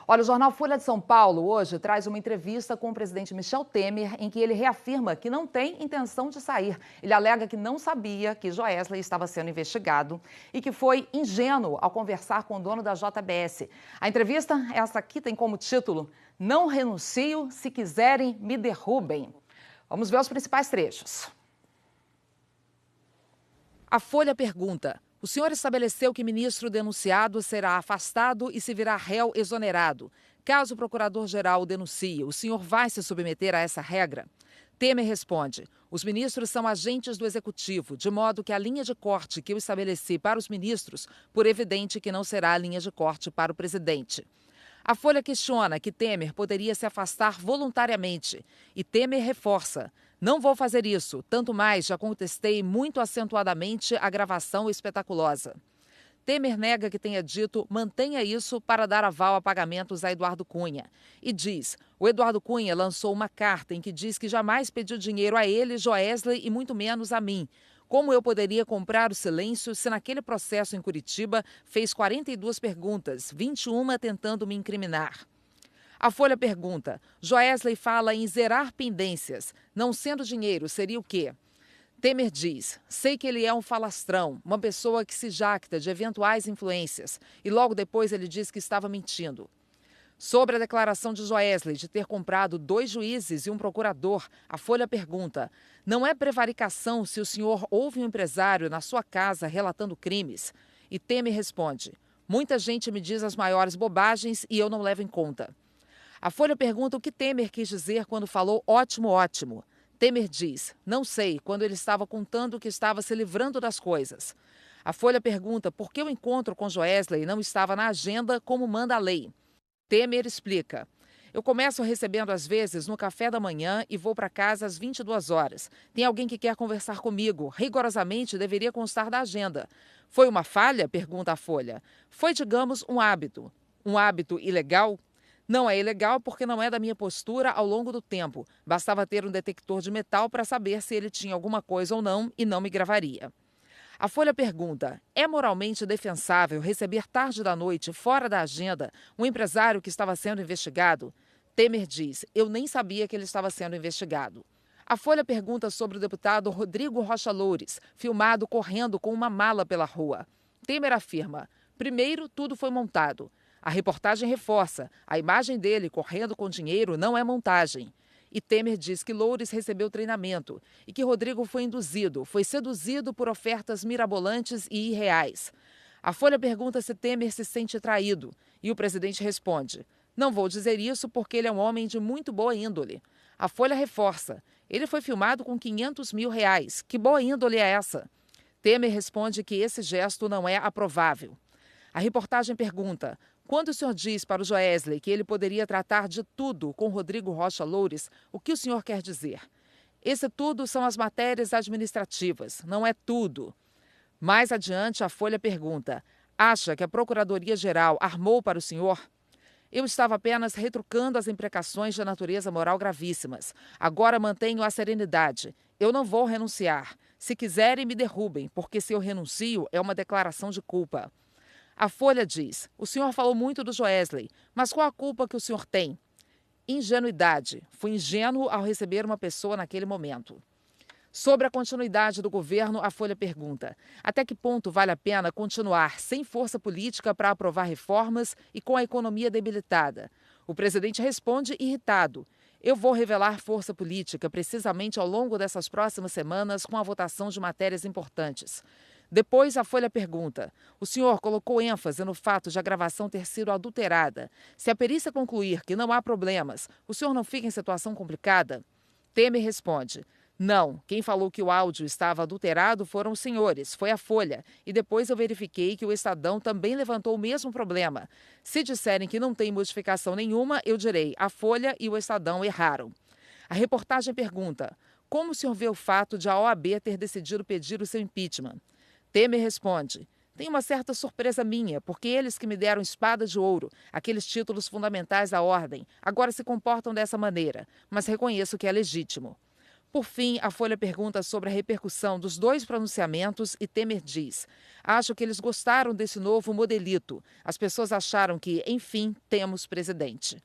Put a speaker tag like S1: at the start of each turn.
S1: Olha, o jornal Folha de São Paulo hoje traz uma entrevista com o presidente Michel Temer, em que ele reafirma que não tem intenção de sair. Ele alega que não sabia que Joesley estava sendo investigado e que foi ingênuo ao conversar com o dono da JBS. A entrevista, essa aqui, tem como título: "Não renuncio, se quiserem, me derrubem". Vamos ver os principais trechos.
S2: A Folha pergunta: o senhor estabeleceu que ministro denunciado será afastado e se virá réu exonerado. Caso o procurador-geral o denuncie, o senhor vai se submeter a essa regra? Temer responde: os ministros são agentes do executivo, de modo que a linha de corte que eu estabeleci para os ministros, por evidente que não será a linha de corte para o presidente. A Folha questiona que Temer poderia se afastar voluntariamente e Temer reforça: não vou fazer isso, tanto mais já contestei muito acentuadamente a gravação espetaculosa. Temer nega que tenha dito mantenha isso para dar aval a pagamentos a Eduardo Cunha. E diz: o Eduardo Cunha lançou uma carta em que diz que jamais pediu dinheiro a ele, Joesley e muito menos a mim. Como eu poderia comprar o silêncio se naquele processo em Curitiba fez 42 perguntas, 21 tentando me incriminar? A Folha pergunta: Joesley fala em zerar pendências. Não sendo dinheiro, seria o quê? Temer diz: sei que ele é um falastrão, uma pessoa que se jacta de eventuais influências. E logo depois ele diz que estava mentindo. Sobre a declaração de Joesley de ter comprado 2 juízes e um procurador, a Folha pergunta: não é prevaricação se o senhor ouve um empresário na sua casa relatando crimes? E Temer responde: muita gente me diz as maiores bobagens e eu não levo em conta. A Folha pergunta o que Temer quis dizer quando falou ótimo, ótimo. Temer diz: não sei, quando ele estava contando que estava se livrando das coisas. A Folha pergunta por que o encontro com Joesley não estava na agenda como manda a lei. Temer explica: eu começo recebendo às vezes no café da manhã e vou para casa às 22 horas. Tem alguém que quer conversar comigo. Rigorosamente deveria constar da agenda. Foi uma falha? Pergunta a Folha. Foi, digamos, um hábito. Um hábito ilegal? Não é ilegal porque não é da minha postura ao longo do tempo. Bastava ter um detector de metal para saber se ele tinha alguma coisa ou não e não me gravaria. A Folha pergunta: é moralmente defensável receber tarde da noite, fora da agenda, um empresário que estava sendo investigado? Temer diz: eu nem sabia que ele estava sendo investigado. A Folha pergunta sobre o deputado Rodrigo Rocha Loures, filmado correndo com uma mala pela rua. Temer afirma: primeiro, tudo foi montado. A reportagem reforça: a imagem dele correndo com dinheiro não é montagem. E Temer diz que Loures recebeu treinamento e que Rodrigo foi induzido, foi seduzido por ofertas mirabolantes e irreais. A Folha pergunta se Temer se sente traído e o presidente responde: não vou dizer isso porque ele é um homem de muito boa índole. A Folha reforça: ele foi filmado com R$500 mil. Que boa índole é essa? Temer responde que esse gesto não é aprovável. A reportagem pergunta: quando o senhor diz para o Joesley que ele poderia tratar de tudo com Rodrigo Rocha Loures, o que o senhor quer dizer? Esse tudo são as matérias administrativas, não é tudo. Mais adiante, a Folha pergunta: acha que a Procuradoria-Geral armou para o senhor? Eu estava apenas retrucando as imprecações de natureza moral gravíssimas. Agora mantenho a serenidade. Eu não vou renunciar. Se quiserem, me derrubem, porque se eu renuncio, é uma declaração de culpa. A Folha diz: o senhor falou muito do Joesley, mas qual a culpa que o senhor tem? Ingenuidade. Fui ingênuo ao receber uma pessoa naquele momento. Sobre a continuidade do governo, a Folha pergunta: até que ponto vale a pena continuar sem força política para aprovar reformas e com a economia debilitada? O presidente responde irritado: eu vou revelar força política precisamente ao longo dessas próximas semanas com a votação de matérias importantes. Depois, a Folha pergunta: o senhor colocou ênfase no fato de a gravação ter sido adulterada. Se a perícia concluir que não há problemas, o senhor não fica em situação complicada? Temer responde: não, quem falou que o áudio estava adulterado foram os senhores, foi a Folha. E depois eu verifiquei que o Estadão também levantou o mesmo problema. Se disserem que não tem modificação nenhuma, eu direi: a Folha e o Estadão erraram. A reportagem pergunta: como o senhor vê o fato de a OAB ter decidido pedir o seu impeachment? Temer responde: tem uma certa surpresa minha, porque eles que me deram espada de ouro, aqueles títulos fundamentais da ordem, agora se comportam dessa maneira, mas reconheço que é legítimo. Por fim, a Folha pergunta sobre a repercussão dos 2 pronunciamentos e Temer diz: acho que eles gostaram desse novo modelito. As pessoas acharam que, enfim, temos presidente.